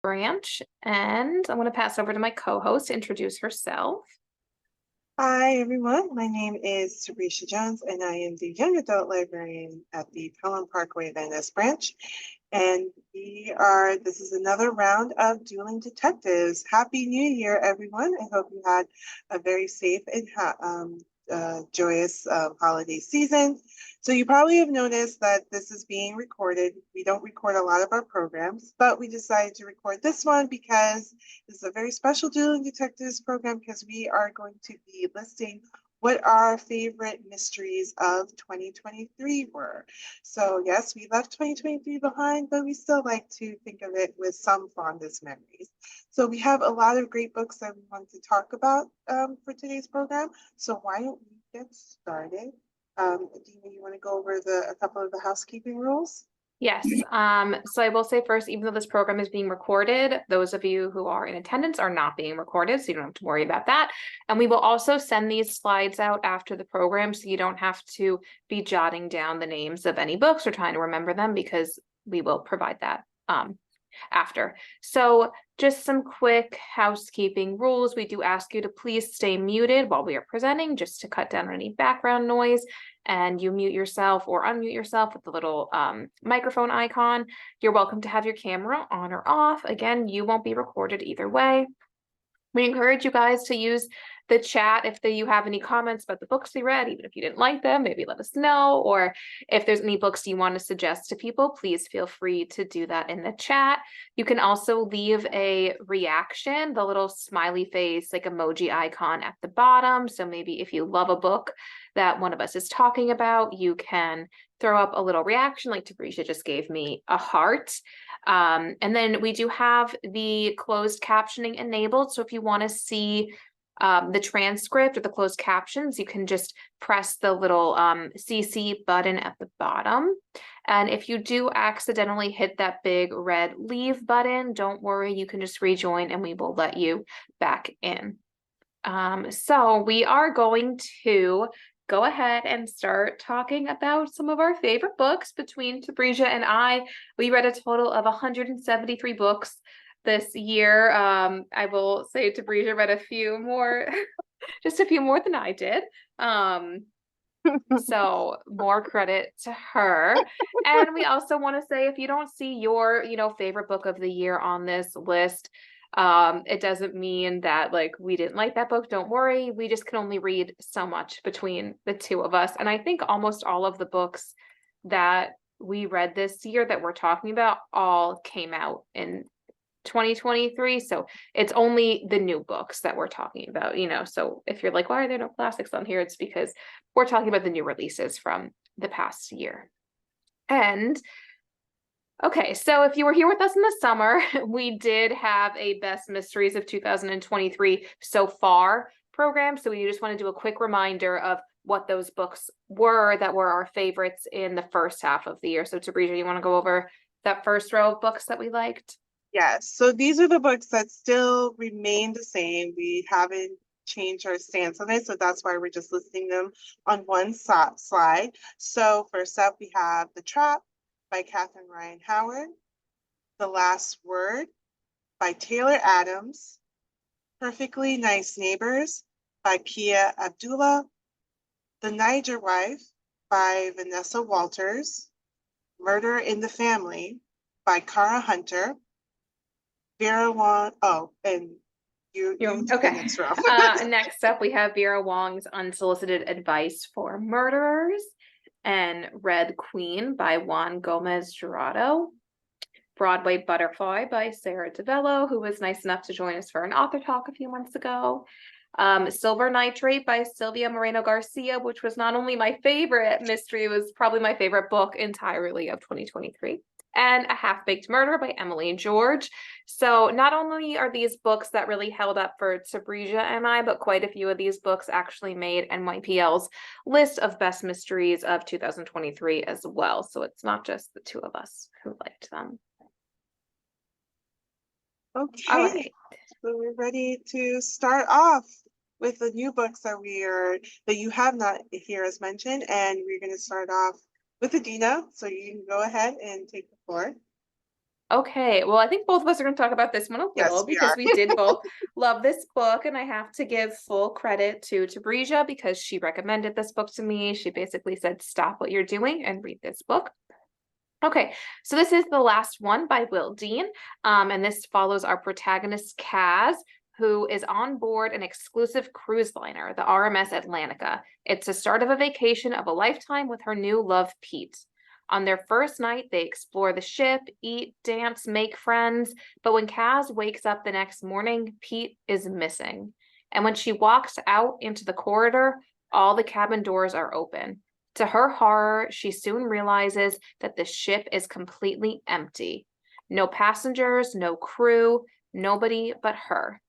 branch, and I'm going to pass over to my co-host to introduce herself. Hi, everyone. My name is Sarisha Jones, and I am the young adult librarian at the Pelham Parkway Van Ness branch. And this is another round of Dueling Detectives. Happy New Year, everyone. I hope you had a very safe and joyous holiday season. So you probably have noticed that this is being recorded. We don't record a lot of our programs, but we decided to record this one because this is a very special Dueling Detectives program because we are going to be listing what our favorite mysteries of 2023 were. So yes, we left 2023 behind, but we still like to think of it with some fondest memories. So we have a lot of great books that we want to talk about for today's program. So why don't we get started? Dina, you want to go over a couple of the housekeeping rules? Yes, so I will say first, even though this program is being recorded, those of you who are in attendance are not being recorded, so you don't have to worry about that. And we will also send these slides out after the program, so you don't have to be jotting down the names of any books or trying to remember them, because we will provide that after. So just some quick housekeeping rules. We do ask you to please stay muted while we are presenting, just to cut down any background noise. And you mute yourself or unmute yourself with the little microphone icon. You're welcome to have your camera on or off. Again, you won't be recorded either way. We encourage you guys to use the chat if you have any comments about the books we read, even if you didn't like them, maybe let us know. Or if there's any books you want to suggest to people, please feel free to do that in the chat. You can also leave a reaction, the little smiley face, like emoji icon at the bottom. So maybe if you love a book that one of us is talking about, you can throw up a little reaction, like Tabrisha just gave me a heart. And then we do have the closed captioning enabled. So if you want to see the transcript or the closed captions, you can just press the little CC button at the bottom. And if you do accidentally hit that big red leave button, don't worry, you can just rejoin and we will let you back in. So we are going to go ahead and start talking about some of our favorite books between Tabrisha and I. We read a total of 173 books this year. I will say Tabrisha read a few more, just a few more than I did. So more credit to her. And we also want to say, if you don't see your, favorite book of the year on this list, it doesn't mean that like we didn't like that book. Don't worry, we just can only read so much between the two of us. And I think almost all of the books that we read this year that we're talking about all came out in 2023. So it's only the new books that we're talking about, so if you're like, why are there no classics on here, it's because we're talking about the new releases from the past year. And okay, so if you were here with us in the summer, we did have a Best Mysteries of 2023 so far program. So we just want to do a quick reminder of what those books were that were our favorites in the first half of the year. So Tabrisha, you want to go over that first row of books that we liked? Yes, so these are the books that still remain the same. We haven't changed our stance on it, so that's why we're just listing them on one slide. So first up, we have The Trap by Catherine Ryan Howard, The Last Word by Taylor Adams, Perfectly Nice Neighbors by Pia Abdullah, The Niger Wife by Vanessa Walters, Murder in the Family by Cara Hunter, Vera Wong. Oh, and you okay. the next row. Next up, we have Vera Wong's Unsolicited Advice for Murderers and Red Queen by Juan Gomez Jurado. Broadway Butterfly by Sarah DeVello, who was nice enough to join us for an author talk a few months ago. Silver Nitrate by Sylvia Moreno Garcia, which was not only my favorite mystery, it was probably my favorite book entirely of 2023. And A Half-Baked Murder by Emily George. So not only are these books that really held up for Tabrisha and I, but quite a few of these books actually made NYPL's list of best mysteries of 2023 as well. So it's not just the two of us who liked them. Okay, all right. So we're ready to start off with the new books that you have not here as mentioned, and we're going to start off with Adina. So you can go ahead and take the floor. Okay, well, I think both of us are going to talk about this one a Yes, little we because are. we did both love this book, and I have to give full credit to Brisha because she recommended this book to me. She basically said, "Stop what you're doing and read this book." Okay, so this is the last one by Will Dean, and this follows our protagonist Kaz, who is on board an exclusive cruise liner, the RMS Atlantica. It's the start of a vacation of a lifetime with her new love, Pete. On their first night, they explore the ship, eat, dance, make friends. But when Kaz wakes up the next morning, Pete is missing. And when she walks out into the corridor, all the cabin doors are open. To her horror, she soon realizes that the ship is completely empty. No passengers, no crew, nobody but her.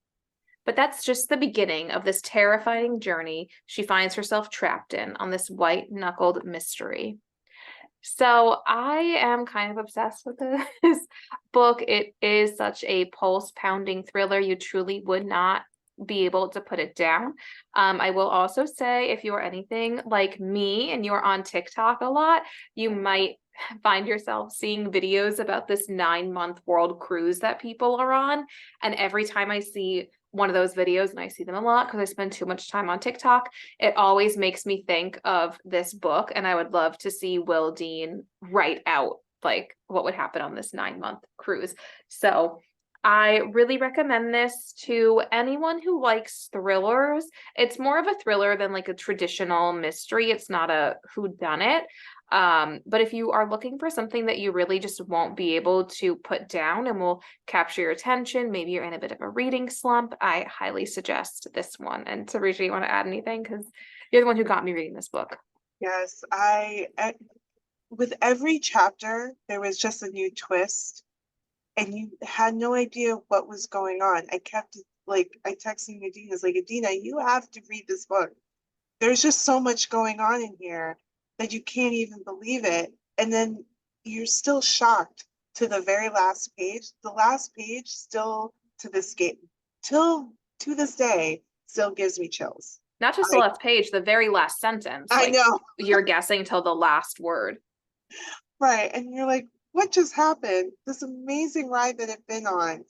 But that's just the beginning of this terrifying journey she finds herself trapped in on this white-knuckled mystery. So I am kind of obsessed with this book. It is such a pulse-pounding thriller. You truly would not be able to put it down. I will also say if you're anything like me and you're on TikTok a lot, you might find yourself seeing videos about this 9-month world cruise that people are on. And every time I see one of those videos, and I see them a lot because I spend too much time on TikTok, it always makes me think of this book, and I would love to see Will Dean write out like what would happen on this 9-month cruise. So I really recommend this to anyone who likes thrillers. It's more of a thriller than like a traditional mystery. It's not a whodunit. But if you are looking for something that you really just won't be able to put down and will capture your attention, maybe you're in a bit of a reading slump, I highly suggest this one. And Sarisha, you want to add anything? Because you're the one who got me reading this book. Yes, with every chapter, there was just a new twist, and you had no idea what was going on. I kept like, I texted Adina, like, Adina, you have to read this book. There's just so much going on in here that you can't even believe it. And then you're still shocked to the very last page. The last page still to this game, till to this day, still gives me chills. Not just the last page, the very last sentence. I Like know. you're guessing till the last word. Right. And you're like, what just happened? This amazing ride that I've been on.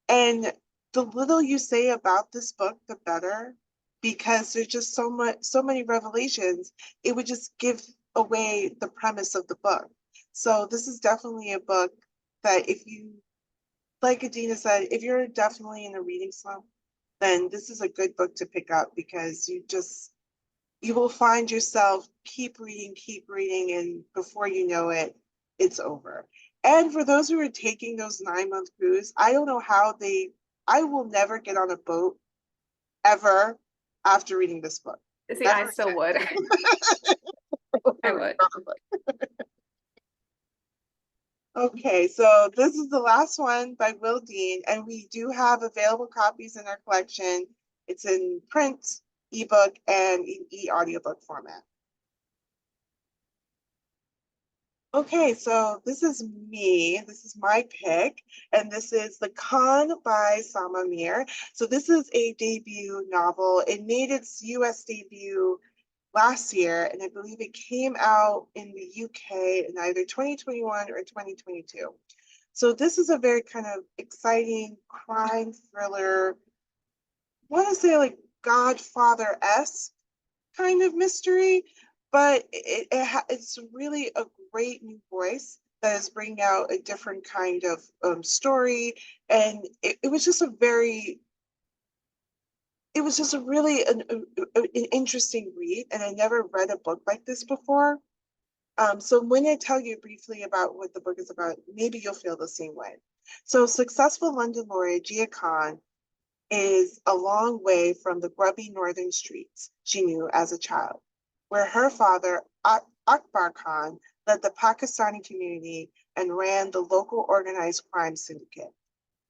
And the little you say about this book, the better, because there's just so many revelations. It would just give away the premise of the book. So this is definitely a book that if you, like Adina said, if you're definitely in a reading slump, then this is a good book to pick up because you will find yourself keep reading, and before you know it, it's over. And for those who are taking those 9-month cruise, I don't know how I will never get on a boat ever after reading this book. See, I Never still would. I would. Okay, so this is the last one by Will Dean, and we do have available copies in our collection. It's in print, ebook, and in e-audiobook format. Okay, so this is me. This is my pick, and this is The Con by Sama Mir. So this is a debut novel. It made its US debut last year, and I believe it came out in the UK in either 2021 or 2022. So this is a very kind of exciting crime thriller. I want to say like Godfather-esque kind of mystery, but it's really a great new voice that is bringing out a different kind of story. And it was just it was just a really an interesting read, and I never read a book like this before. So when I tell you briefly about what the book is about, maybe you'll feel the same way. So successful London lawyer Gia Khan is a long way from the grubby northern streets she knew as a child, where her father, Akbar Khan, led the Pakistani community and ran the local organized crime syndicate.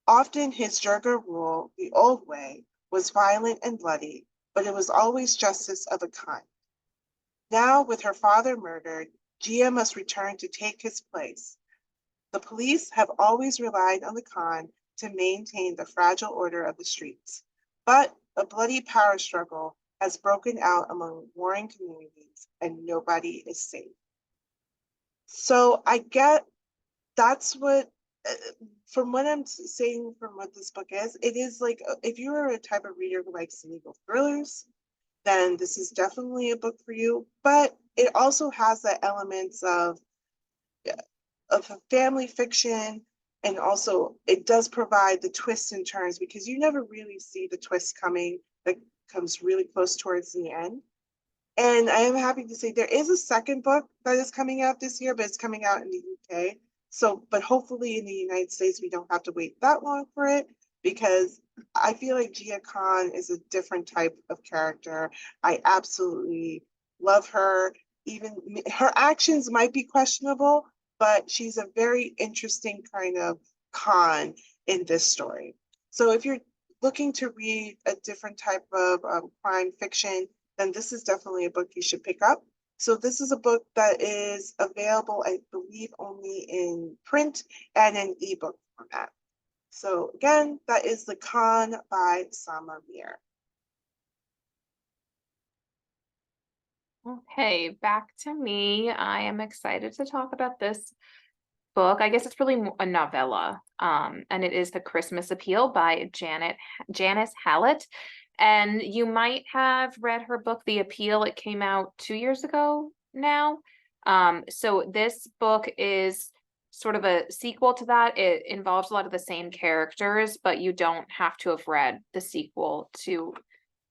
Often his Jirga rule, the old way, was violent and bloody, but it was always justice of a kind. Now, with her father murdered, Gia must return to take his place. The police have always relied on the Khan to maintain the fragile order of the streets, but a bloody power struggle has broken out among warring communities and nobody is safe. So I get that's what from what I'm saying, from what this book is, it is like if you are a type of reader who likes legal thrillers, then this is definitely a book for you. But it also has the elements of a family fiction, and also it does provide the twists and turns because you never really see the twist coming that comes really close towards the end. And I am happy to say there is a second book that is coming out this year, but it's coming out in the UK. So, but hopefully in the United States, we don't have to wait that long for it because I feel like Gia Khan is a different type of character. I absolutely love her. Even her actions might be questionable, but she's a very interesting kind of Khan in this story. So if you're looking to read a different type of crime fiction, then this is definitely a book you should pick up. So this is a book that is available, I believe, only in print and in ebook format. So again, that is The Con by Sama Mir. Okay, back to me. I am excited to talk about this book. I guess it's really a novella, and it is The Christmas Appeal by Janice Hallett. And you might have read her book, The Appeal. It came out 2 years ago now. So this book is sort of a sequel to that. It involves a lot of the same characters, but you don't have to have read the sequel to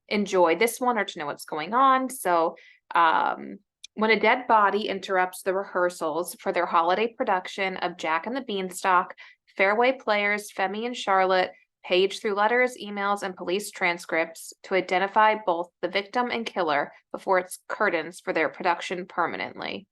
enjoy this one or to know what's going on. So, when a dead body interrupts the rehearsals for their holiday production of Jack and the Beanstalk, Fairway players Femi and Charlotte page through letters, emails, and police transcripts to identify both the victim and killer before it's curtains for their production permanently.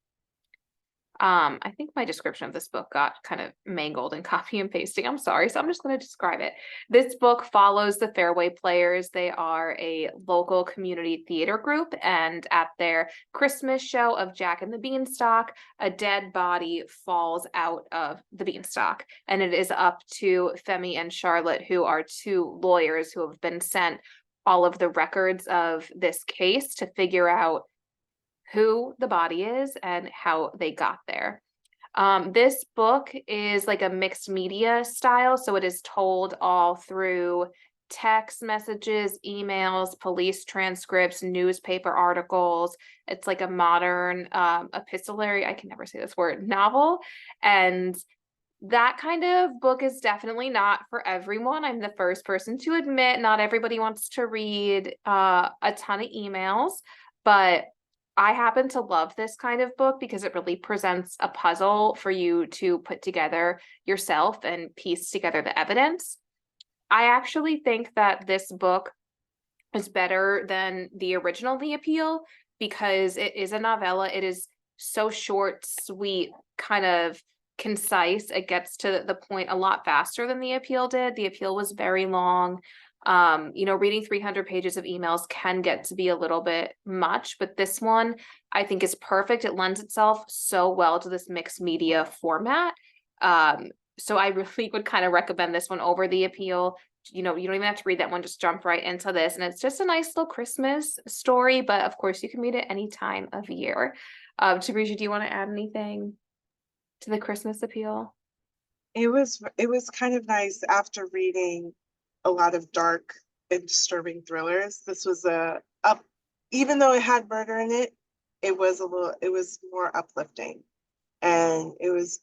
I think my description of this book got kind of mangled in copy and pasting. I'm sorry, so I'm just going to describe it. This book follows the Fairway Players. They are a local community theater group, and at their Christmas show of Jack and the Beanstalk, a dead body falls out of the beanstalk, and it is up to Femi and Charlotte, who are two lawyers who have been sent all of the records of this case, to figure out who the body is and how they got there. This book is like a mixed media style, so it is told all through text messages, emails, police transcripts, newspaper articles. It's like a modern epistolary, I can never say this word, novel. And that kind of book is definitely not for everyone. I'm the first person to admit not everybody wants to read a ton of emails, but I happen to love this kind of book because it really presents a puzzle for you to put together yourself and piece together the evidence. I actually think that this book is better than the original The Appeal because it is a novella. It is so short, sweet, kind of concise. It gets to the point a lot faster than The Appeal did. The Appeal was very long. Reading 300 pages of emails can get to be a little bit much, but this one I think is perfect. It lends itself so well to this mixed media format. So I really would kind of recommend this one over The Appeal. You don't even have to read that one, just jump right into this. And it's just a nice little Christmas story, but of course you can read it any time of year. Tarisha, do you want to add anything to The Christmas Appeal? It was kind of nice after reading a lot of dark and disturbing thrillers. This was a up, even though it had murder in it, it was more uplifting, and it was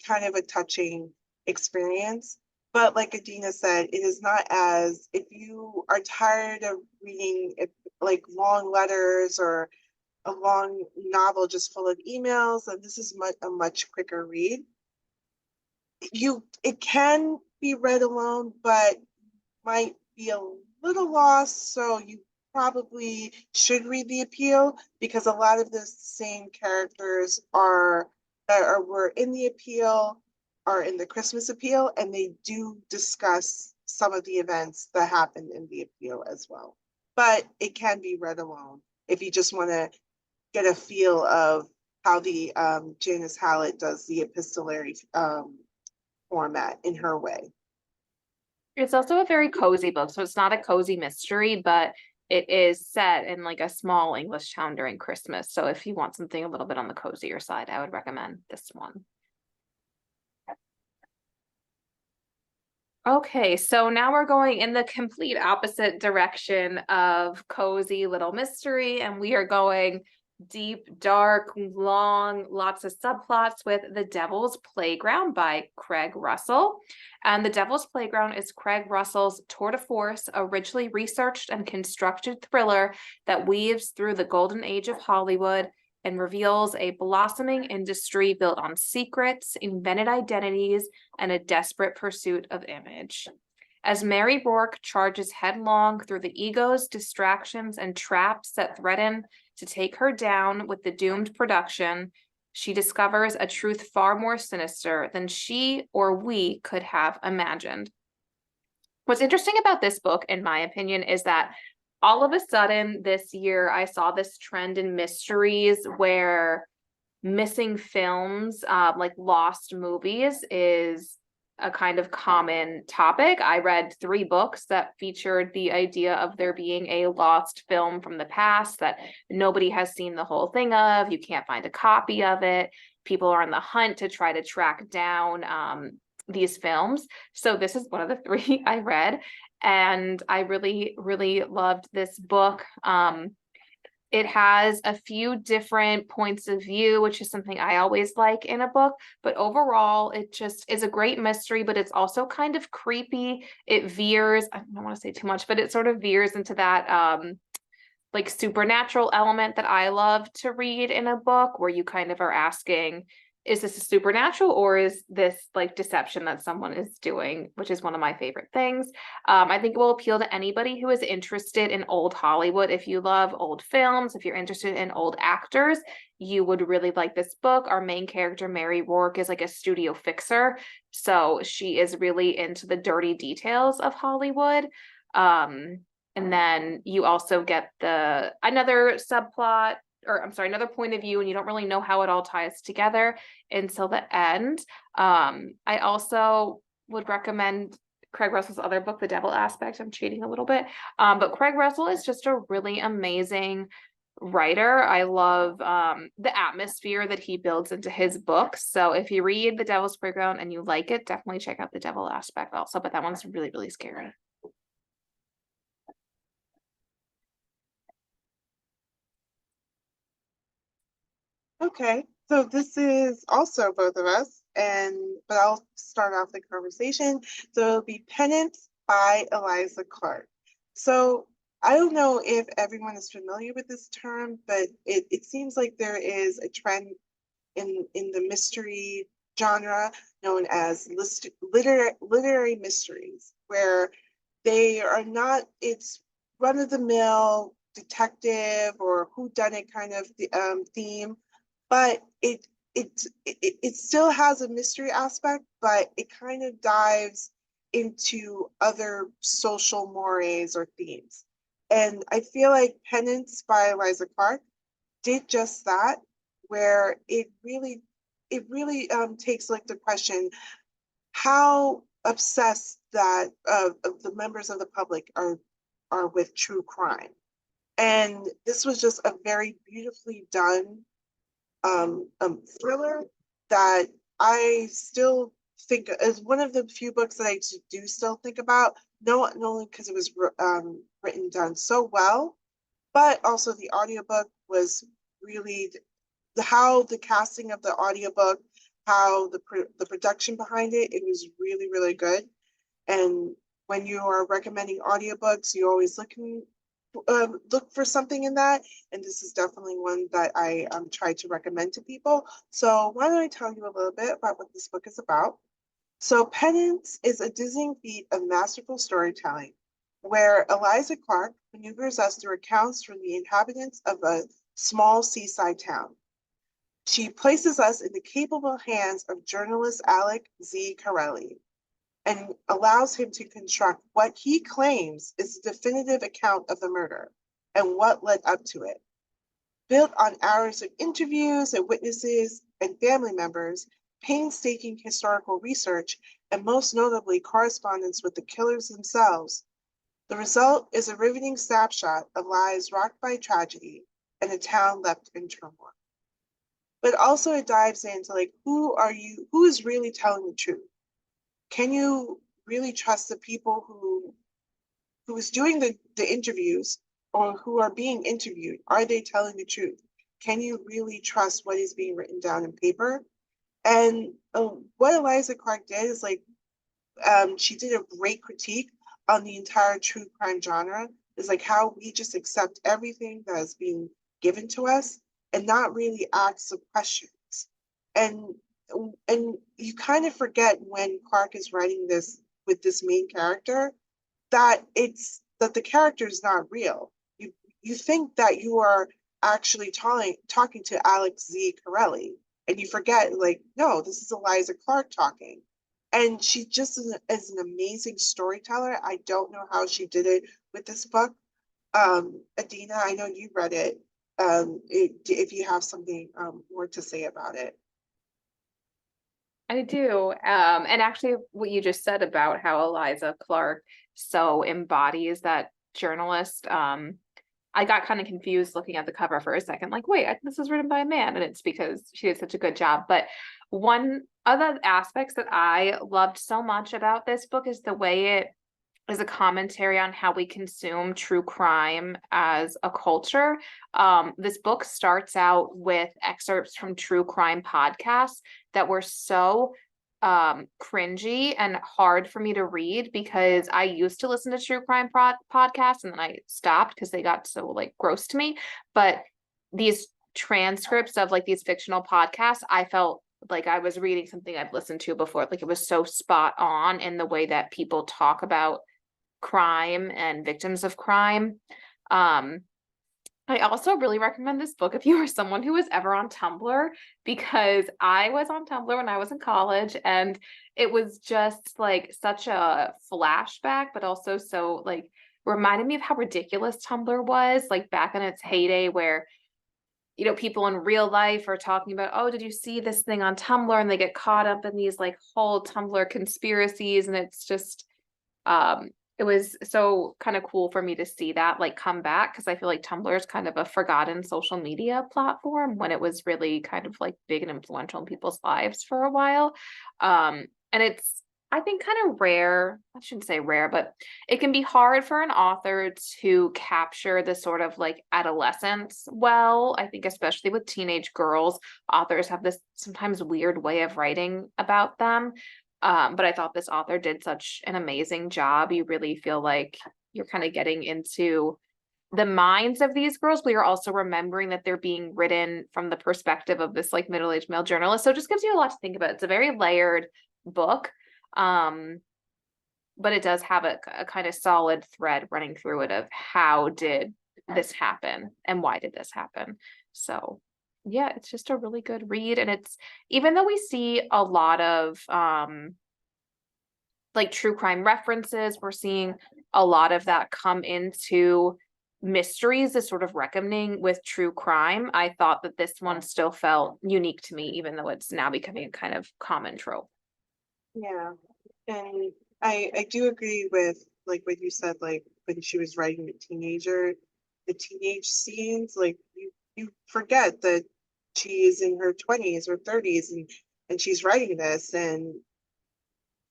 kind of a touching experience. But like Adina said, it is not as, if you are tired of reading like long letters or a long novel just full of emails, and this is a much quicker read. It can be read alone, but might be a little lost, so you probably should read The Appeal because a lot of the same characters were in The Appeal are in the Christmas Appeal, and they do discuss some of the events that happened in The Appeal as well. But it can be read alone if you just want to get a feel of how the Janice Hallett does the epistolary format in her way. It's also a very cozy book, so it's not a cozy mystery, but it is set in like a small English town during Christmas. So if you want something a little bit on the cozier side, I would recommend this one. Okay, so now we're going in the complete opposite direction of cozy little mystery, and we are going deep, dark, long, lots of subplots with The Devil's Playground by Craig Russell. And The Devil's Playground is Craig Russell's tour de force, originally researched and constructed thriller that weaves through the golden age of Hollywood and reveals a blossoming industry built on secrets, invented identities, and a desperate pursuit of image. As Mary Rourke charges headlong through the egos, distractions, and traps that threaten to take her down with the doomed production, she discovers a truth far more sinister than she or we could have imagined. What's interesting about this book, in my opinion, is that all of a sudden this year I saw this trend in mysteries where missing films, like lost movies, is a kind of common topic. I read 3 books that featured the idea of there being a lost film from the past that nobody has seen the whole thing of. You can't find a copy of it. People are on the hunt to try to track down these films. So this is one of the 3 I read, and I really, really loved this book. It has a few different points of view, which is something I always like in a book, but overall, it just is a great mystery, but it's also kind of creepy. It veers, I don't want to say too much, but it sort of veers into that like supernatural element that I love to read in a book, where you kind of are asking, is this a supernatural or is this like deception that someone is doing, which is one of my favorite things. I think it will appeal to anybody who is interested in old Hollywood. If you love old films, if you're interested in old actors, you would really like this book. Our main character, Mary Rourke, is like a studio fixer. So she is really into the dirty details of Hollywood. And then you also get another subplot, or I'm sorry, another point of view, and you don't really know how it all ties together until the end. I also would recommend Craig Russell's other book, The Devil Aspect. I'm cheating a little bit. But Craig Russell is just a really amazing writer. I love the atmosphere that he builds into his books. So if you read The Devil's Playground and you like it, definitely check out The Devil Aspect also. But that one's really, really scary. Okay, so this is also both of us, but I'll start off the conversation. So it'll be Penance by Eliza Clark. So I don't know if everyone is familiar with this term, but it seems like there is a trend in the mystery genre known as literary mysteries, where they are not, it's run-of-the-mill detective or whodunit kind of theme, but it still has a mystery aspect, but it kind of dives into other social mores or themes. And I feel like Penance by Eliza Clark did just that, where it really takes like the question how obsessed that of the members of the public are with true crime. And this was just a very beautifully done thriller that I still think is one of the few books that I do still think about. No, not only because it was written done so well, but also the audiobook was really how the casting of the audiobook, how the production behind it, it was really, really good. And when you are recommending audiobooks, you always look for something in that. And this is definitely one that I try to recommend to people. So why don't I tell you a little bit about what this book is about? So Penance is a dizzying feat of masterful storytelling, where Eliza Clark maneuvers us through accounts from the inhabitants of a small seaside town. She places us in the capable hands of journalist Alec Z. Corelli and allows him to construct what he claims is a definitive account of the murder and what led up to it. Built on hours of interviews and witnesses and family members, painstaking historical research, and most notably correspondence with the killers themselves, the result is a riveting snapshot of lives rocked by tragedy and a town left in turmoil. But also it dives into like, who is really telling the truth? Can you really trust the people who is doing the interviews or who are being interviewed? Are they telling the truth? Can you really trust what is being written down in paper? And what Eliza Clark did is like, she did a great critique on the entire true crime genre, is like how we just accept everything that is being given to us and not really ask the questions. And and you kind of forget when Clark is writing this with this main character that it's that the character is not real. You think that you are actually talking to Alex Z. Corelli, and you forget, like, no, this is Eliza Clark talking. And she just is an amazing storyteller. I don't know how she did it with this book. Adina, I know you read it. If you have something more to say about it. I do. And actually what you just said about how Eliza Clark so embodies that journalist, I got kind of confused looking at the cover for a second, like, wait, this is written by a man, and it's because she did such a good job. But one of the aspects that I loved so much about this book is the way it is a commentary on how we consume true crime as a culture. This book starts out with excerpts from true crime podcasts that were so cringy and hard for me to read because I used to listen to true crime podcasts and then I stopped because they got so like gross to me. But these transcripts of like these fictional podcasts, I felt like I was reading something I've listened to before. Like it was so spot on in the way that people talk about crime and victims of crime. I also really recommend this book if you are someone who was ever on Tumblr, because I was on Tumblr when I was in college and it was just like such a flashback, but also so like reminded me of how ridiculous Tumblr was like back in its heyday where people in real life are talking about, oh, did you see this thing on Tumblr? And they get caught up in these like whole Tumblr conspiracies. And it's just, it was so kind of cool for me to see that like come back because I feel like Tumblr is kind of a forgotten social media platform when it was really kind of like big and influential in people's lives for a while. And it's I think kind of rare, I shouldn't say rare, but it can be hard for an author to capture the sort of like adolescence well. I think especially with teenage girls, authors have this sometimes weird way of writing about them. But I thought this author did such an amazing job. You really feel like you're kind of getting into the minds of these girls, but you're also remembering that they're being written from the perspective of this like middle-aged male journalist. So it just gives you a lot to think about. It's a very layered book. Um, but it does have a kind of solid thread running through it of how did this happen and why did this happen. So yeah, it's just a really good read. And it's even though we see a lot of like true crime references, we're seeing a lot of that come into mysteries, this sort of reckoning with true crime. I thought that this one still felt unique to me, even though it's now becoming a kind of common trope. Yeah, and I do agree with like what you said, like when she was writing the teenage scenes, like you forget that she is in her 20s or 30s and she's writing this and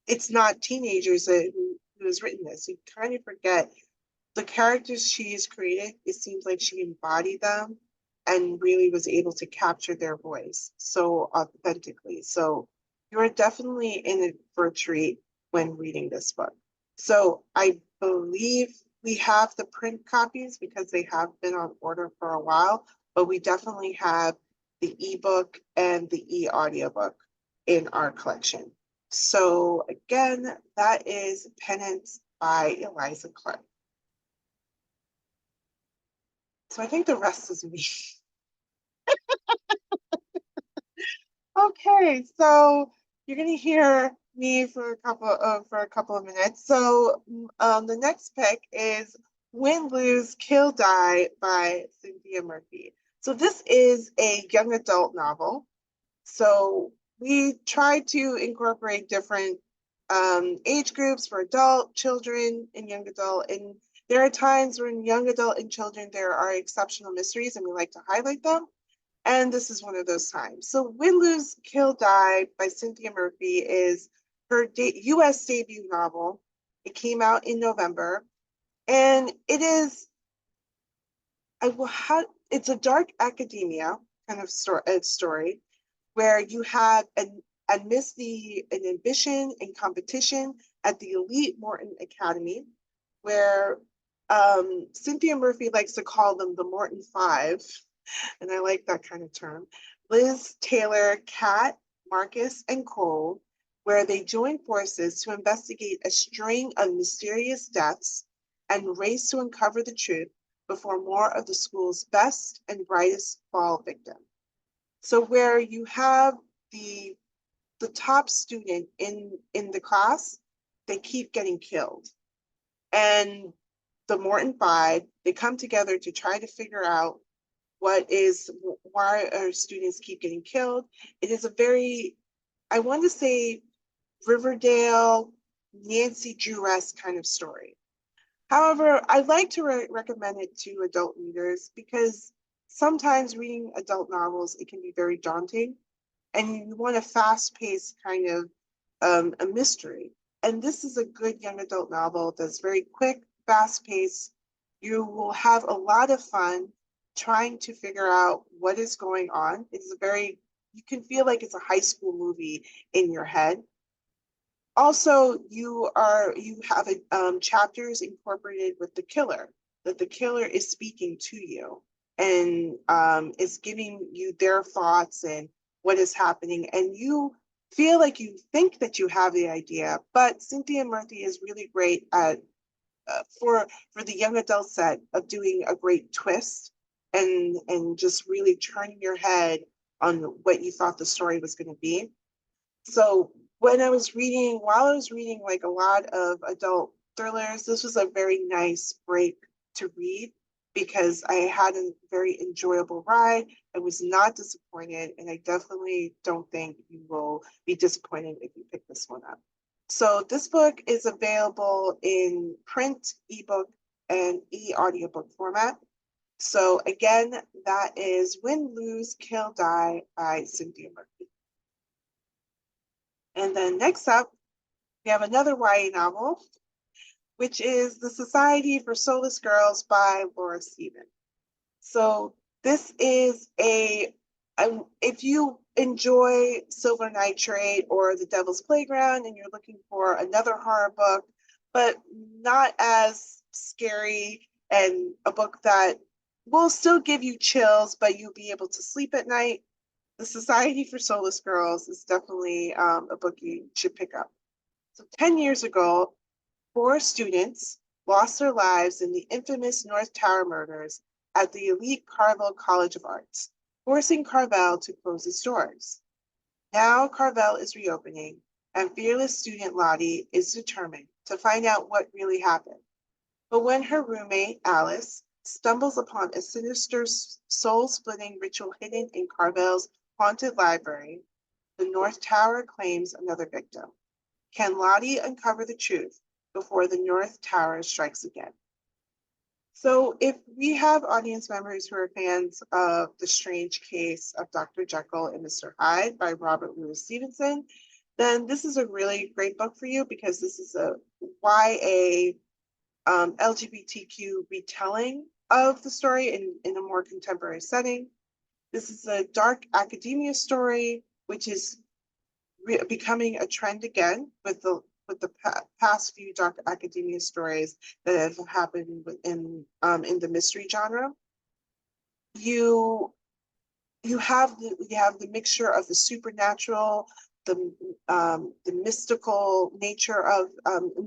it's not teenagers who has written this. You kind of forget the characters she has created. It seems like she embodied them and really was able to capture their voice so authentically. So you are definitely in it for a treat when reading this book. So I believe we have the print copies because they have been on order for a while, but we definitely have the ebook and the e-audiobook in our collection. So again, that is Penance by Eliza Clark. So I think the rest is me. Okay, so you're gonna hear me for a couple of minutes. So the next pick is Win, Lose, Kill, Die by Cynthia Murphy. So this is a young adult novel. So we try to incorporate different age groups for adult, children, and young adult. And there are times when young adult and children, there are exceptional mysteries and we like to highlight them. And this is one of those times. So Win, Lose, Kill, Die by Cynthia Murphy is her US debut novel. It came out in November, and it is it's a dark academia kind of story where you have amidst an ambition and competition at the elite Morton Academy, where Cynthia Murphy likes to call them the Morton Five, and I like that kind of term. Liz, Taylor, Kat, Marcus, and Cole, where they join forces to investigate a string of mysterious deaths and race to uncover the truth before more of the school's best and brightest fall victim. So where you have the top student in the class, they keep getting killed. And the Morton Five, they come together to try to figure out why our students keep getting killed. It is a very, I want to say, Riverdale, Nancy Drew-esque kind of story. However, I'd like to recommend it to adult readers because sometimes reading adult novels, it can be very daunting, and you want a fast-paced kind of a mystery. And this is a good young adult novel that's very quick, fast-paced. You will have a lot of fun trying to figure out what is going on. It's you can feel like it's a high school movie in your head. Also, you have chapters incorporated with the killer, that the killer is speaking to you and is giving you their thoughts and what is happening. And you feel like you think that you have the idea, but Cynthia Murphy is really great at for the young adult set of doing a great twist and just really turning your head on what you thought the story was going to be. So while I was reading like a lot of adult thrillers, this was a very nice break to read because I had a very enjoyable ride. I was not disappointed, and I definitely don't think you will be disappointed if you pick this one up. So this book is available in print, ebook, and e-audiobook format. So again, that is Win, Lose, Kill, Die by Cynthia Murphy. And then next up, we have another YA novel, which is The Society for Soulless Girls by Laura Stephen. So this is if you enjoy Silver Nitrate or The Devil's Playground and you're looking for another horror book, but not as scary and a book that will still give you chills, but you'll be able to sleep at night, The Society for Soulless Girls is definitely a book you should pick up. So 10 years ago, 4 students lost their lives in the infamous North Tower murders at the elite Carvel College of Arts, forcing Carvel to close its doors. Now Carvel is reopening, and fearless student Lottie is determined to find out what really happened. But when her roommate, Alice, stumbles upon a sinister soul-splitting ritual hidden in Carvel's haunted library, the North Tower claims another victim. Can Lottie uncover the truth before the North Tower strikes again? So if we have audience members who are fans of The Strange Case of Dr. Jekyll and Mr. Hyde by Robert Louis Stevenson, then this is a really great book for you because this is a YA LGBTQ retelling of the story in a more contemporary setting. This is a dark academia story, which is becoming a trend again with the past few dark academia stories that have happened in the mystery genre. You have the mixture of the supernatural, the mystical nature of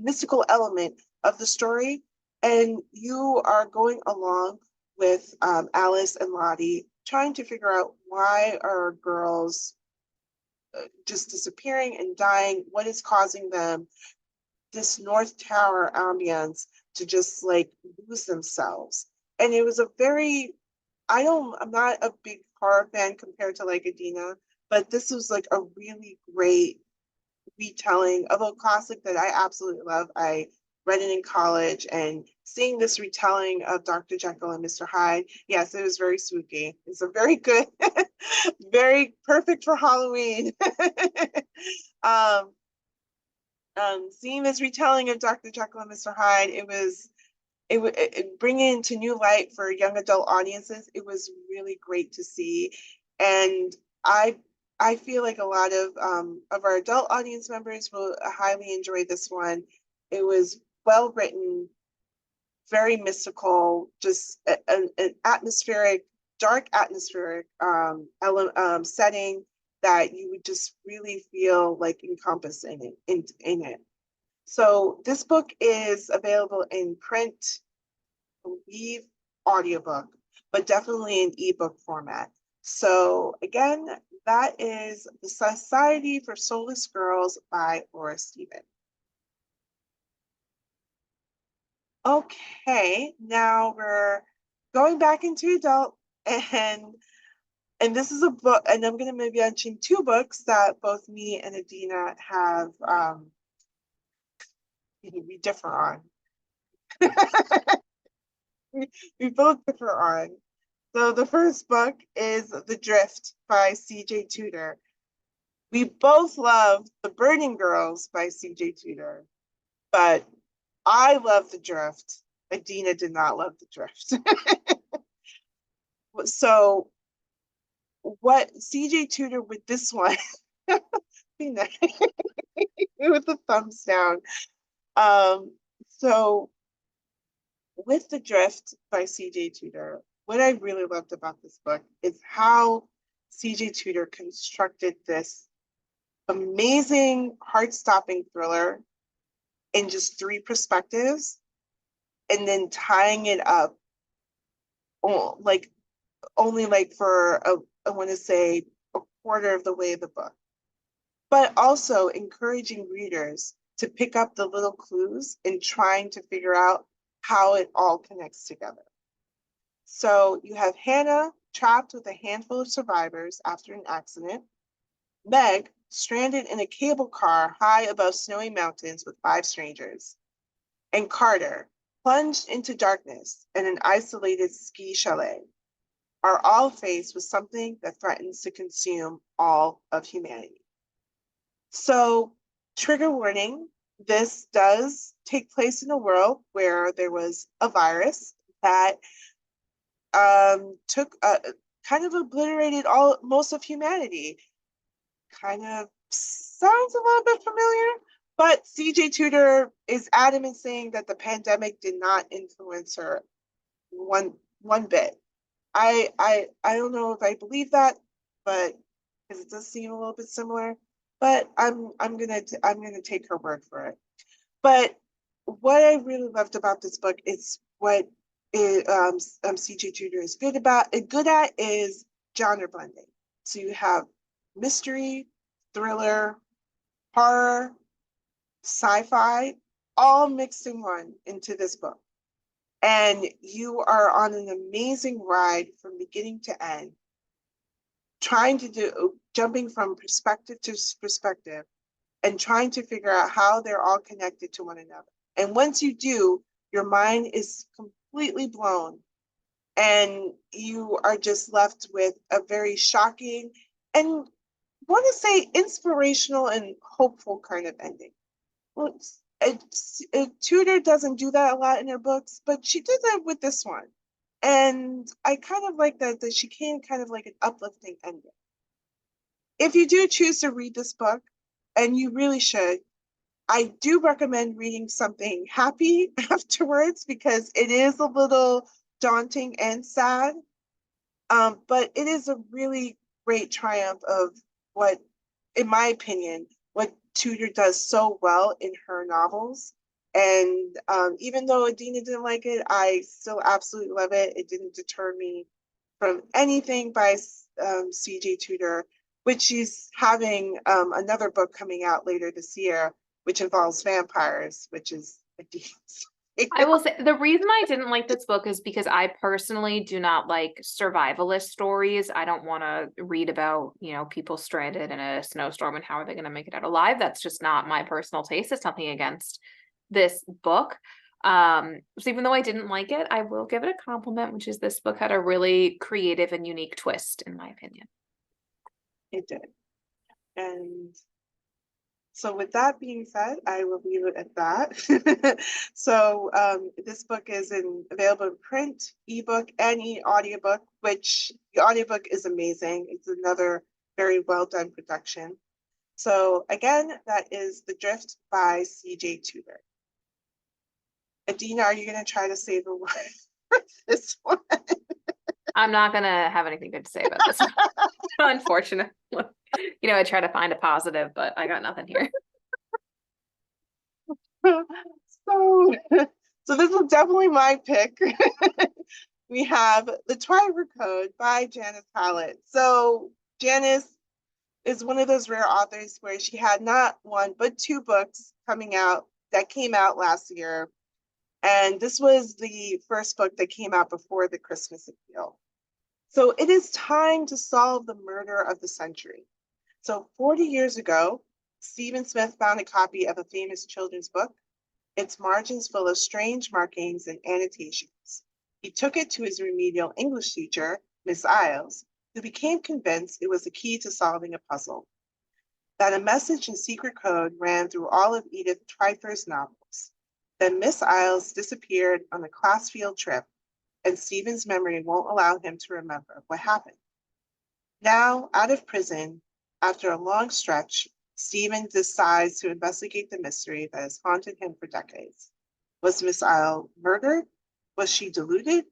mystical element of the story, and you are going along with Alice and Lottie trying to figure out why are girls just disappearing and dying, what is causing them, this North Tower ambience to just like lose themselves. And it was a very, I'm not a big horror fan compared to like Adina, but this was like a really great retelling of a classic that I absolutely love. I read it in college, and seeing this retelling of Dr. Jekyll and Mr. Hyde, yes, it was very spooky. It's a very good, very perfect for Halloween. um, seeing this retelling of Dr. Jekyll and Mr. Hyde, bringing it to new light for young adult audiences. It was really great to see, and I feel like a lot of our adult audience members will highly enjoy this one. It was well written, very mystical, just an atmospheric, dark atmospheric setting that you would just really feel like encompassed in it. So this book is available in print, I believe, audiobook, but definitely in ebook format. So again, that is The Society for Soulless Girls by Laura Stephen. Okay, now we're going back into adult, and this is a book, and I'm going to maybe mention two books that both me and Adina have we differ on. we both differ on. So the first book is The Drift by C.J. Tudor. We both love The Burning Girls by C.J. Tudor, but I love The Drift. Adina did not love The Drift. So what C.J. Tudor with this one, with the thumbs down. So with The Drift by C.J. Tudor, what I really loved about this book is how C.J. Tudor constructed this amazing, heart-stopping thriller in just three perspectives, and then tying it up, like only like for I want to say a quarter of the way of the book, but also encouraging readers to pick up the little clues and trying to figure out how it all connects together. So you have Hannah trapped with a handful of survivors after an accident, Meg stranded in a cable car high above snowy mountains with 5 strangers, and Carter plunged into darkness in an isolated ski chalet, are all faced with something that threatens to consume all of humanity. So, trigger warning, this does take place in a world where there was a virus that took kind of obliterated most of humanity. Kind of sounds a little bit familiar, but C.J. Tudor is adamant saying that the pandemic did not influence her one bit. I don't know if I believe that, but because it does seem a little bit similar. But I'm gonna take her word for it. But what I really loved about this book is what C.J. Tudor is good at is genre blending. So you have mystery, thriller, horror, sci-fi, all mixed in one into this book. And you are on an amazing ride from beginning to end, jumping from perspective to perspective and trying to figure out how they're all connected to one another. And once you do, your mind is completely blown and you are just left with a very shocking and want to say inspirational and hopeful kind of ending. Well, Tudor doesn't do that a lot in her books, but she did that with this one. And I kind of like that she came kind of like an uplifting ending. If you do choose to read this book, and you really should, I do recommend reading something happy afterwards because it is a little daunting and sad. But it is a really great triumph of what, in my opinion, what Tudor does so well in her novels. And even though Adina didn't like it, I still absolutely love it. It didn't deter me from anything by C.J. Tudor, which she's having another book coming out later this year, which involves vampires, which is Adina's. I will say the reason I didn't like this book is because I personally do not like survivalist stories. I don't want to read about, people stranded in a snowstorm and how are they going to make it out alive. That's just not my personal taste. It's nothing against this book. So even though I didn't like it, I will give it a compliment, which is this book had a really creative and unique twist, in my opinion. It did. And So with that being said, I will leave it at that. So this book is available in print, ebook, and audiobook, which the audiobook is amazing. It's another very well done production. So again, that is The Drift by C.J. Tudor. Adina, are you going to try to save a word for this one? I'm not gonna have anything good to say about this, unfortunately. I try to find a positive, but I got nothing here. So, so this is definitely my pick. We have The Twyford Code by Janice Hallett. So Janice is one of those rare authors where she had not one but two books coming out that came out last year. And this was the first book that came out before the Christmas appeal. So it is time to solve the murder of the century. So 40 years ago, Stephen Smith found a copy of a famous children's book, its margins full of strange markings and annotations. He took it to his remedial English teacher, Miss Iles, who became convinced it was the key to solving a puzzle. That a message in secret code ran through all of Edith Twyford's novels. Then Miss Iles disappeared on a class field trip, and Stephen's memory won't allow him to remember what happened. Now, out of prison, after a long stretch, Stephen decides to investigate the mystery that has haunted him for decades. Was Miss Isle murdered? Was she deluded?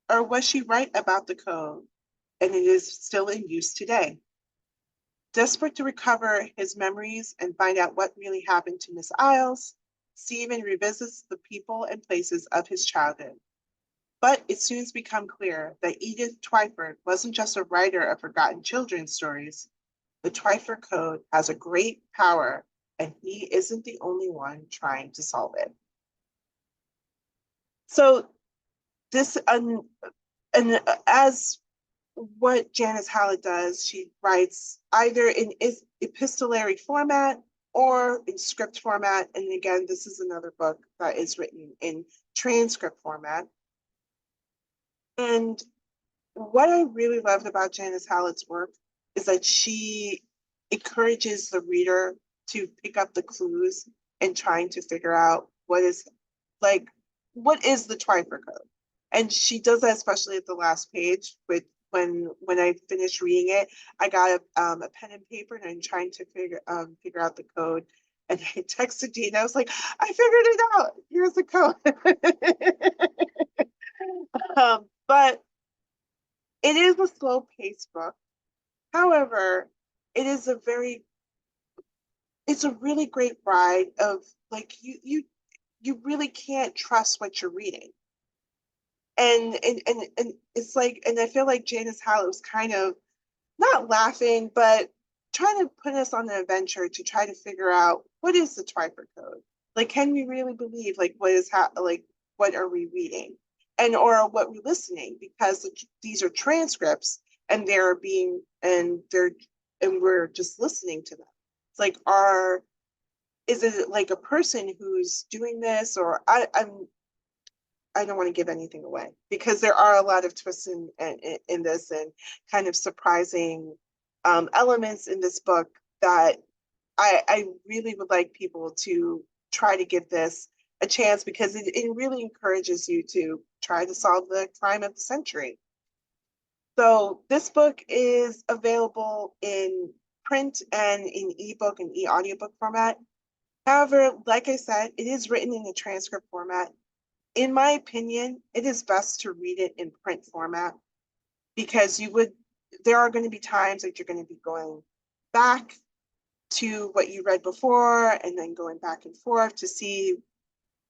Or was she right about the code and it is still in use today? Desperate to recover his memories and find out what really happened to Miss Isles, Stephen revisits the people and places of his childhood. But it soon becomes clear that Edith Twyford wasn't just a writer of forgotten children's stories. The Twyford Code has a great power, and he isn't the only one trying to solve it. So this, and as what Janice Hallett does, she writes either in epistolary format or in script format. And again, this is another book that is written in transcript format. And what I really loved about Janice Hallett's work is that she encourages the reader to pick up the clues and trying to figure out what is the Twyford Code. And she does that especially at the last page with when I finished reading it, I got a pen and paper and I'm trying to figure out the code. And I texted Dina, I was like, I figured it out. Here's the code. But it is a slow paced book. However, it is it's a really great ride of like you really can't trust what you're reading. And it's like, and I feel like Janice Hallett was kind of not laughing, but trying to put us on an adventure to try to figure out what is the Twyford Code? Like, can we really believe like what are we reading? And or what we're listening, because these are transcripts and we're just listening to them. It's like is it like a person who's doing this, or I don't want to give anything away because there are a lot of twists in this and kind of surprising elements in this book that I really would like people to try to give this a chance because it really encourages you to try to solve the crime of the century. So this book is available in print and in ebook and e-audiobook format. However, like I said, it is written in a transcript format. In my opinion, it is best to read it in print format because there are going to be times that you're going to be going back to what you read before and then going back and forth to see,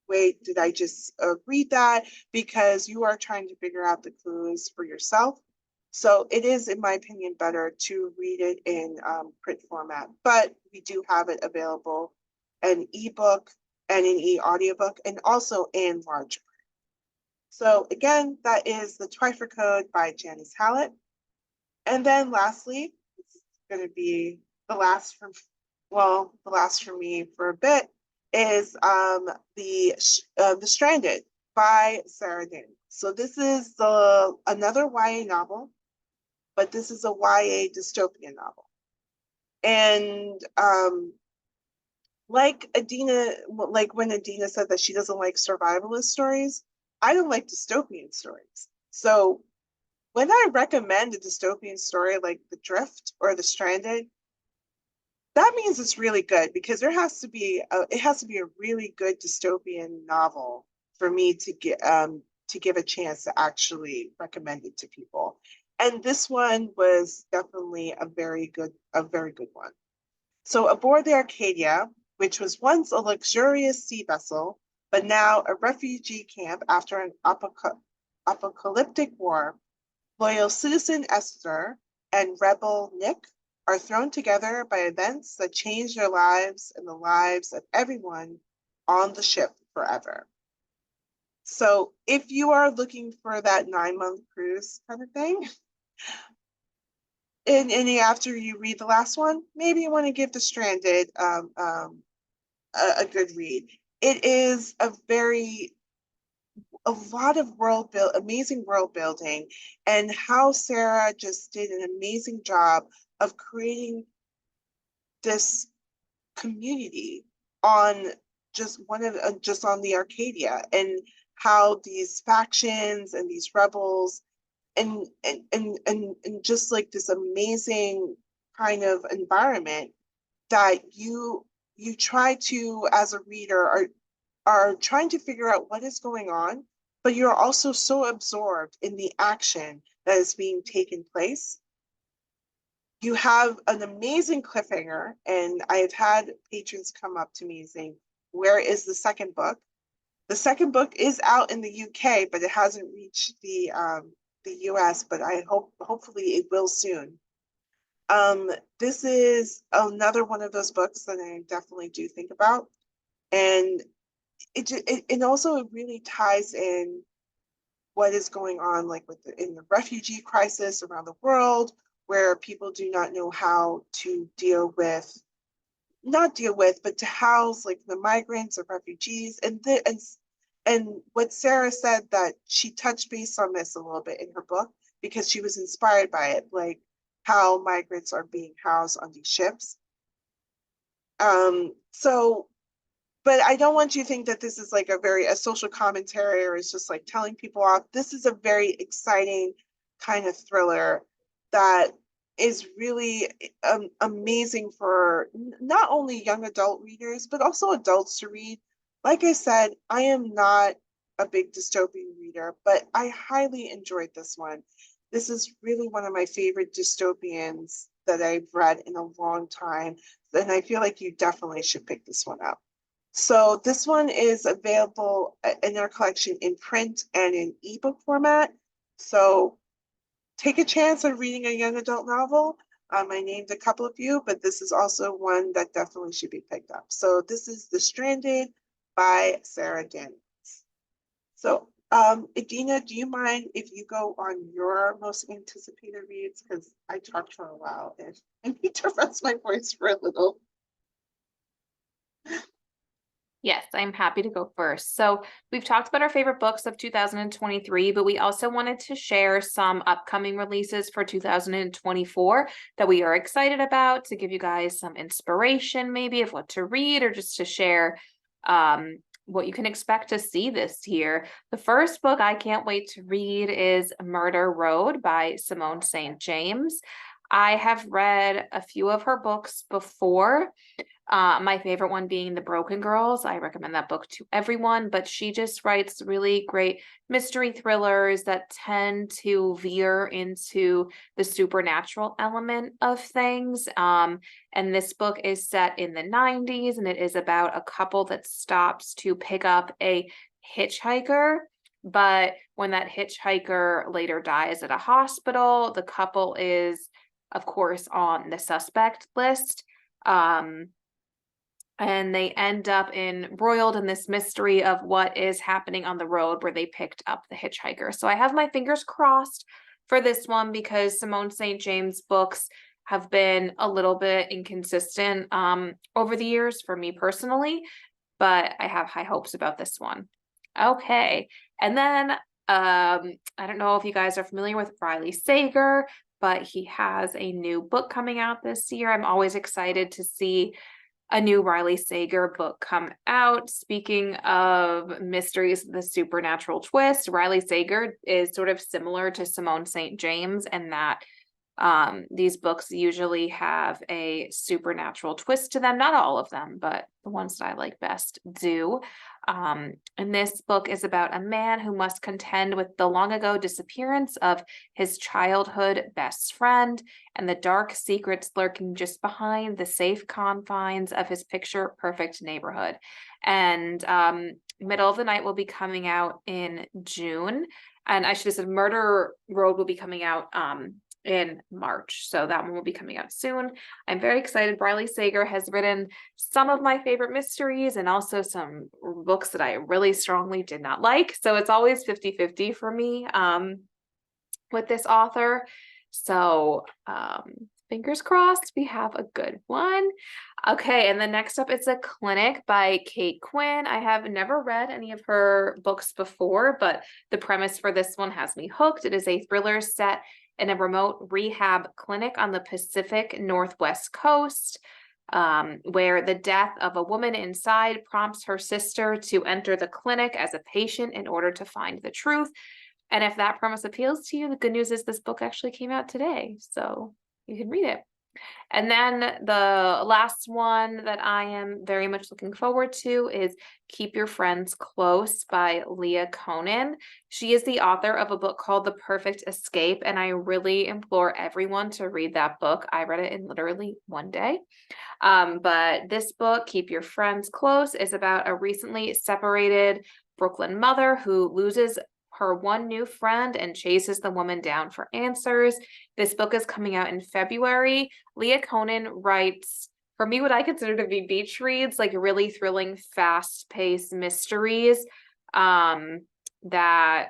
wait, did I just read that? Because you are trying to figure out the clues for yourself. So it is, in my opinion, better to read it in print format, but we do have it available in ebook and in e-audiobook and also in large print. So again, that is The Twyford Code by Janice Hallett. And then lastly, it's going to be the last for me for a bit is the Stranded by Sarah Daniels. So this is another YA novel, but this is a YA dystopian novel. And like Adina, like when Adina said that she doesn't like survivalist stories, I don't like dystopian stories. So when I recommend a dystopian story like The Drift or The Stranded, that means it's really good because it has to be a really good dystopian novel for me to give a chance to actually recommend it to people. And this one was definitely a very good one. So aboard the Arcadia, which was once a luxurious sea vessel, but now a refugee camp after an apocalyptic war, loyal citizen Esther and rebel Nick are thrown together by events that change their lives and the lives of everyone on the ship forever. So if you are looking for that 9-month cruise kind of thing, and after you read the last one, maybe you want to give The Stranded a good read. It is a lot of amazing world building, and how Sarah just did an amazing job of creating this community on just on the Arcadia, and how these factions and these rebels and just like this amazing kind of environment that you try to, as a reader, are trying to figure out what is going on, but you're also so absorbed in the action that is being taken place. You have an amazing cliffhanger, and I've had patrons come up to me saying, "Where is the second book?" The second book is out in the UK, but it hasn't reached the US, but hopefully it will soon. This is another one of those books that I definitely do think about, and it also really ties in what is going on, like in the refugee crisis around the world, where people do not know how to not deal with, but to house like the migrants or refugees, and what Sarah said, that she touched base on this a little bit in her book because she was inspired by it, like how migrants are being housed on these ships. So but I don't want you to think that this is like a social commentary, or it's just like telling people off. This is a very exciting kind of thriller that is really amazing for not only young adult readers, but also adults to read. Like I said, I am not a big dystopian reader, but I highly enjoyed this one. This is really one of my favorite dystopians that I've read in a long time, and I feel like you definitely should pick this one up. So this one is available in our collection in print and in ebook format. So take a chance on reading a young adult novel. I named a couple of you, but this is also one that definitely should be picked up. So this is The Stranded by Sarah Daniels. So Adina, do you mind if you go on your most anticipated reads? Because I talked for a while and I need to rest my voice for a little. Yes, I'm happy to go first. So we've talked about our favorite books of 2023, but we also wanted to share some upcoming releases for 2024 that we are excited about, to give you guys some inspiration maybe of what to read, or just to share what you can expect to see this year. The first book I can't wait to read is Murder Road by Simone St. James. I have read a few of her books before. My favorite one being The Broken Girls. I recommend that book to everyone, but she just writes really great mystery thrillers that tend to veer into the supernatural element of things. And this book is set in the 90s, and it is about a couple that stops to pick up a hitchhiker. But when that hitchhiker later dies at a hospital, the couple is, of course, on the suspect list. And they end up embroiled in this mystery of what is happening on the road where they picked up the hitchhiker. So I have my fingers crossed for this one, because Simone St. James books have been a little bit inconsistent over the years for me personally, but I have high hopes about this one. Okay. And then I don't know if you guys are familiar with Riley Sager, but he has a new book coming out this year. I'm always excited to see a new Riley Sager book come out. Speaking of mysteries, the supernatural twist, Riley Sager is sort of similar to Simone St. James in that these books usually have a supernatural twist to them. Not all of them, but the ones that I like best do. And this book is about a man who must contend with the long ago disappearance of his childhood best friend and the dark secrets lurking just behind the safe confines of his picture perfect neighborhood. And Middle of the Night will be coming out in June. And I should have said Murder Road will be coming out in March. So that one will be coming out soon. I'm very excited. Riley Sager has written some of my favorite mysteries and also some books that I really strongly did not like. So it's always 50-50 for me with this author. So fingers crossed we have a good one. Okay, and then next up it's A Clinic by Kate Quinn. I have never read any of her books before, but the premise for this one has me hooked. It is a thriller set in a remote rehab clinic on the Pacific Northwest coast, where the death of a woman inside prompts her sister to enter the clinic as a patient in order to find the truth. And if that premise appeals to you, the good news is this book actually came out today, so you can read it. And then the last one that I am very much looking forward to is Keep Your Friends Close by Leah Conan. She is the author of a book called The Perfect Escape, and I really implore everyone to read that book. I read it in literally one day. But this book, Keep Your Friends Close, is about a recently separated Brooklyn mother who loses her one new friend and chases the woman down for answers. This book is coming out in February. Leah Conan writes, for me, what I consider to be beach reads, like really thrilling, fast-paced mysteries that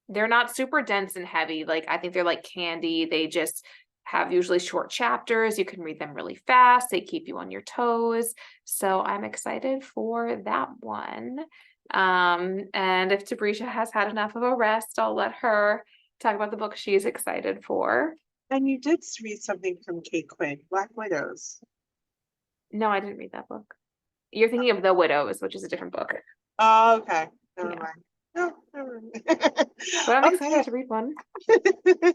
they're not super dense and heavy. Like, I think they're like candy. They just have usually short chapters. You can read them really fast. They keep you on your toes. So I'm excited for that one. And if Tabrisha has had enough of a rest, I'll let her talk about the book she's excited for. And you did read something from Kate Quinn, Black Widows. No, I didn't read that book. You're thinking of The Widows, which is a different book. Oh, okay. Never Yeah. mind. No, never mind. But I'm excited to read one.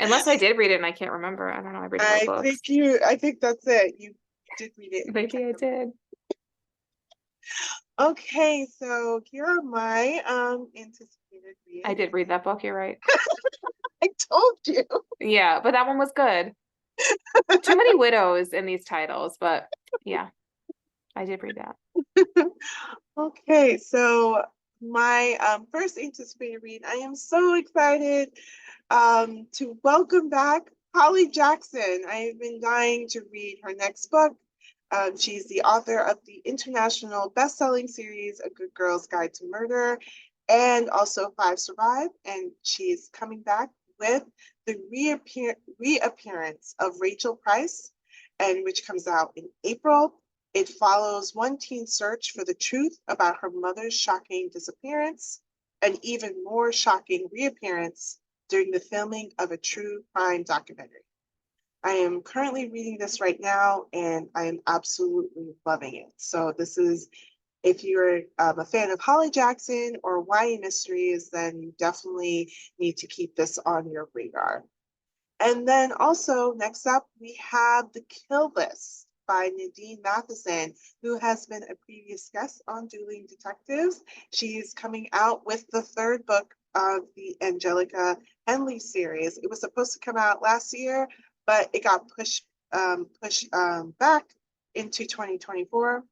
Unless I did read it and I can't remember. I don't know. I read more books. I think that's it. You did read it. Maybe I did. Okay, so here are my anticipated reads. I did read that book, you're right. I told you. Yeah, but that one was good. Too many widows in these titles, but yeah, I did read that. Okay, so my first anticipated read, I am so excited to welcome back Holly Jackson. I've been dying to read her next book. She's the author of the international best-selling series, A Good Girl's Guide to Murder, and also Five Survive. And she's coming back with the reappearance of Rachel Price, and which comes out in April. It follows one teen's search for the truth about her mother's shocking disappearance, and even more shocking reappearance during the filming of a true crime documentary. I am currently reading this right now, and I am absolutely loving it. So this is, if you're a fan of Holly Jackson or YA mysteries, then you definitely need to keep this on your radar. And then also next up, we have The Kill List by Nadine Matheson, who has been a previous guest on Dueling Detectives. She's coming out with the third book of the Angelica Henley series. It was supposed to come out last year, but it got pushed back into 2024.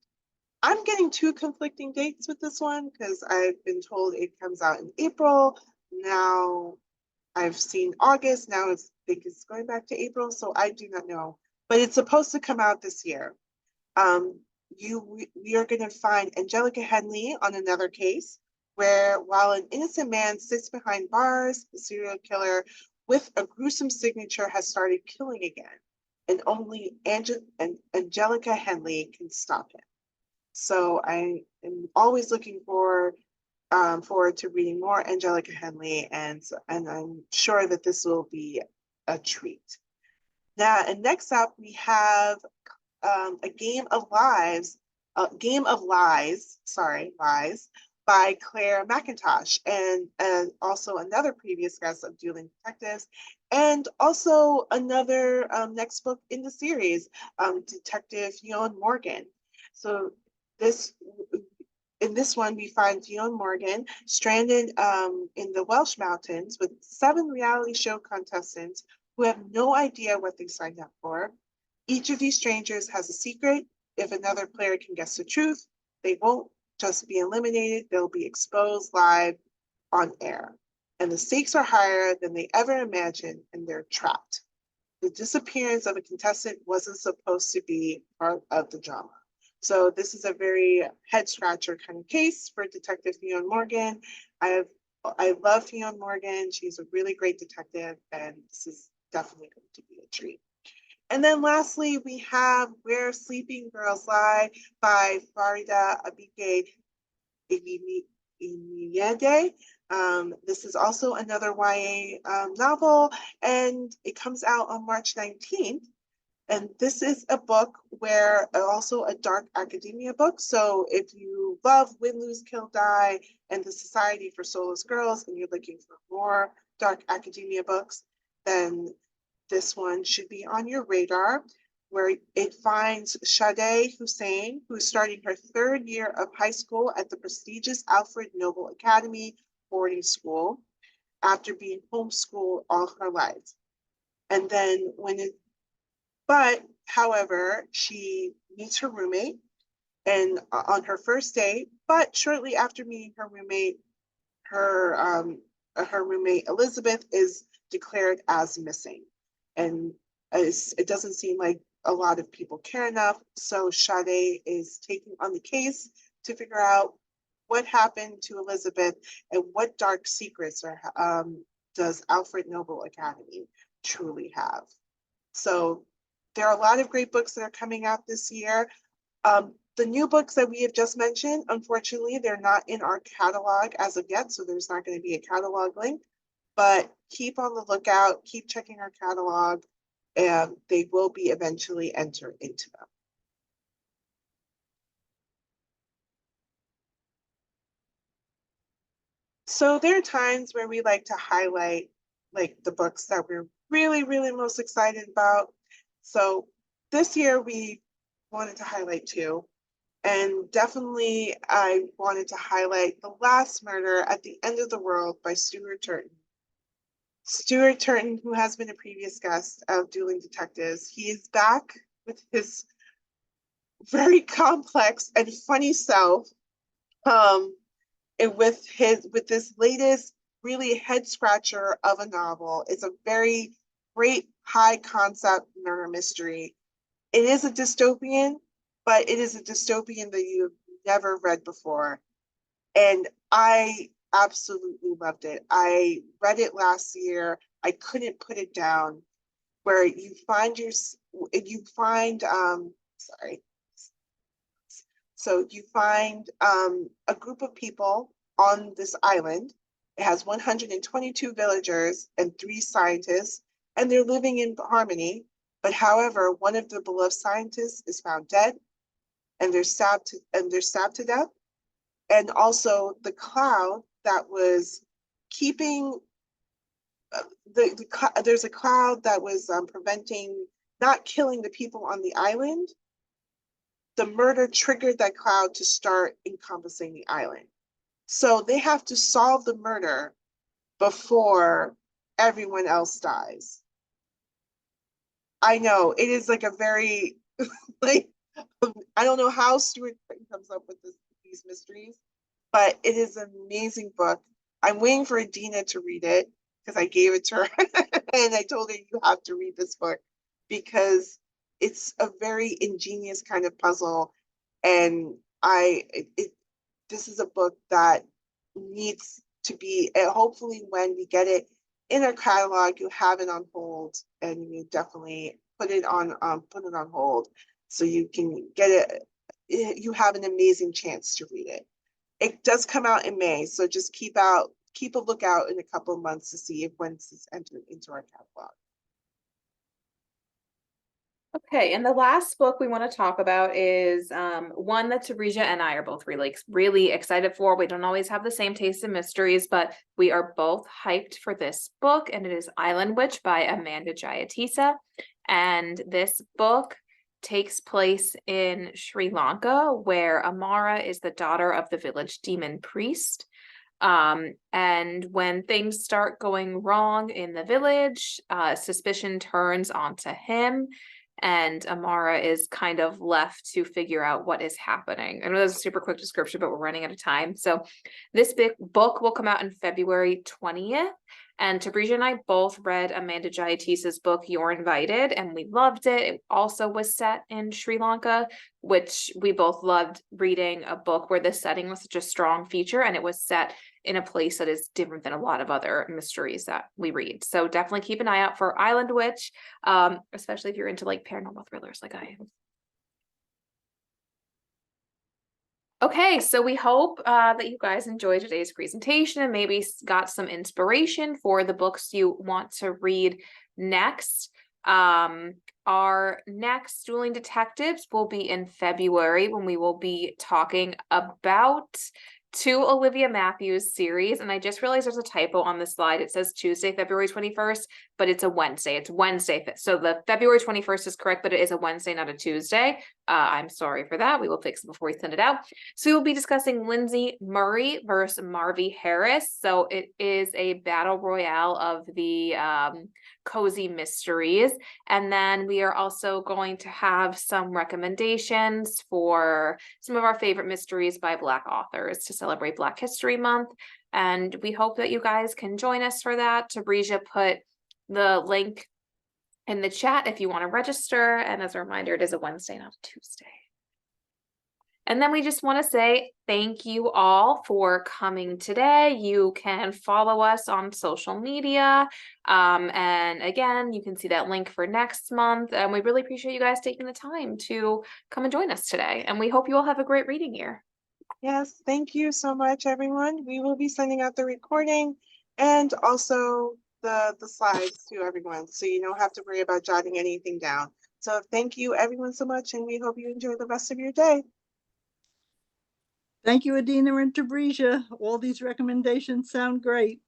I'm getting two conflicting dates with this one because I've been told it comes out in April. Now I've seen August. Now I think it's going back to April, so I do not know. But it's supposed to come out this year. We are going to find Angelica Henley on another case where, while an innocent man sits behind bars, the serial killer with a gruesome signature has started killing again, and only Angelica Henley can stop him. So I am always looking forward to reading more Angelica Henley, and I'm sure that this will be a treat. Now, and next up we have A Game of Lies, Lies, by Claire McIntosh, and also another previous guest of Dueling Detectives, and also another next book in the series, Detective Fionn Morgan. So this in this one, we find Fionn Morgan stranded in the Welsh mountains with 7 reality show contestants who have no idea what they signed up for. Each of these strangers has a secret. If another player can guess the truth, they won't just be eliminated, they'll be exposed live on air. And the stakes are higher than they ever imagined, and they're trapped. The disappearance of a contestant wasn't supposed to be part of the drama. So this is a very head scratcher kind of case for Detective Fionn Morgan. I love Fionn Morgan. She's a really great detective, and this is definitely going to be a treat. And then lastly, we have Where Sleeping Girls Lie by Farida Abike Imiyede. This is also another YA novel, and it comes out on March 19th. And this is a book where also a dark academia book. So if you love Win, Lose, Kill, Die and the Society for Soulless Girls, and you're looking for more dark academia books, then this one should be on your radar, where it finds Sade Hussein, who's starting her 3rd year of high school at the prestigious Alfred Nobel Academy boarding school after being homeschooled all her life. And then however, she meets her roommate and on her first day, but shortly after meeting her roommate, her roommate Elizabeth is declared as missing. And it doesn't seem like a lot of people care enough. So Sade is taking on the case to figure out what happened to Elizabeth and what dark secrets does Alfred Nobel Academy truly have. So there are a lot of great books that are coming out this year. The new books that we have just mentioned, unfortunately, they're not in our catalog as of yet, so there's not going to be a catalog link, but keep on the lookout, keep checking our catalog, and they will be eventually entered into them. So there are times where we like to highlight like the books that we're really most excited about. So this year we wanted to highlight 2. And definitely I wanted to highlight The Last Murder at the End of the World by Stuart Turton. Stuart Turton, who has been a previous guest of Dueling Detectives, he is back with his very complex and funny self. And with this latest really head scratcher of a novel. It's a very great high concept murder mystery. It is a dystopian, but it is a dystopian that you've never read before. And I absolutely loved it. I read it last year. I couldn't put it down. Where you find sorry. So you find a group of people on this island. It has 122 villagers and 3 scientists, and they're living in harmony. But however, one of the beloved scientists is found dead, and they're stabbed to death. And also the cloud that was keeping there's a cloud that was preventing, not killing the people on the island. The murder triggered that cloud to start encompassing the island. So they have to solve the murder before everyone else dies. I know it is like a very like I don't know how Stuart comes up with these mysteries, but it is an amazing book. I'm waiting for Adina to read it because I gave it to her and I told her you have to read this book because it's a very ingenious kind of puzzle, and this is a book that needs to be, hopefully when we get it in our catalog, you have it on hold, and you definitely put it on hold so you can get it. You have an amazing chance to read it. It does come out in May, so just keep a lookout in a couple of months to see if when it's entered into our catalog. Okay, and the last book we want to talk about is one that Tarisha and I are both really excited for. We don't always have the same taste in mysteries, but we are both hyped for this book, and it is Island Witch by Amanda Jayatisa. And this book takes place in Sri Lanka, where Amara is the daughter of the village demon priest. And when things start going wrong in the village, suspicion turns onto him, and Amara is kind of left to figure out what is happening. I know that's a super quick description, but we're running out of time. So this big book will come out in February 20th. And Tabrija and I both read Amanda Jayatisa's book, You're Invited, and we loved it. It also was set in Sri Lanka, which we both loved reading a book where the setting was such a strong feature, and it was set in a place that is different than a lot of other mysteries that we read. So definitely keep an eye out for Island Witch, especially if you're into like paranormal thrillers like I am. Okay, so we hope that you guys enjoyed today's presentation and maybe got some inspiration for the books you want to read next. Our next Dueling Detectives will be in February, when we will be talking about two Olivia Matthews series. And I just realized there's a typo on the slide. It says Tuesday, February 21st, but it's a Wednesday. It's Wednesday. So the February 21st is correct, but it is a Wednesday, not a Tuesday. I'm sorry for that. We will fix it before we send it out. So we will be discussing Lindsay Murray versus Marvy Harris. So it is a battle royale of the cozy mysteries. And then we are also going to have some recommendations for some of our favorite mysteries by Black authors to celebrate Black History Month. And we hope that you guys can join us for that. Tabrija put the link in the chat if you want to register. And as a reminder, it is a Wednesday, not a Tuesday. And then we just want to say thank you all for coming today. You can follow us on social media. And again, you can see that link for next month. And we really appreciate you guys taking the time to come and join us today. And we hope you all have a great reading year. Yes, thank you so much, everyone. We will be sending out the recording and also the slides to everyone, so you don't have to worry about jotting anything down. So thank you everyone so much, and we hope you enjoy the rest of your day. Thank you, Adina and Tabrija. All these recommendations sound great.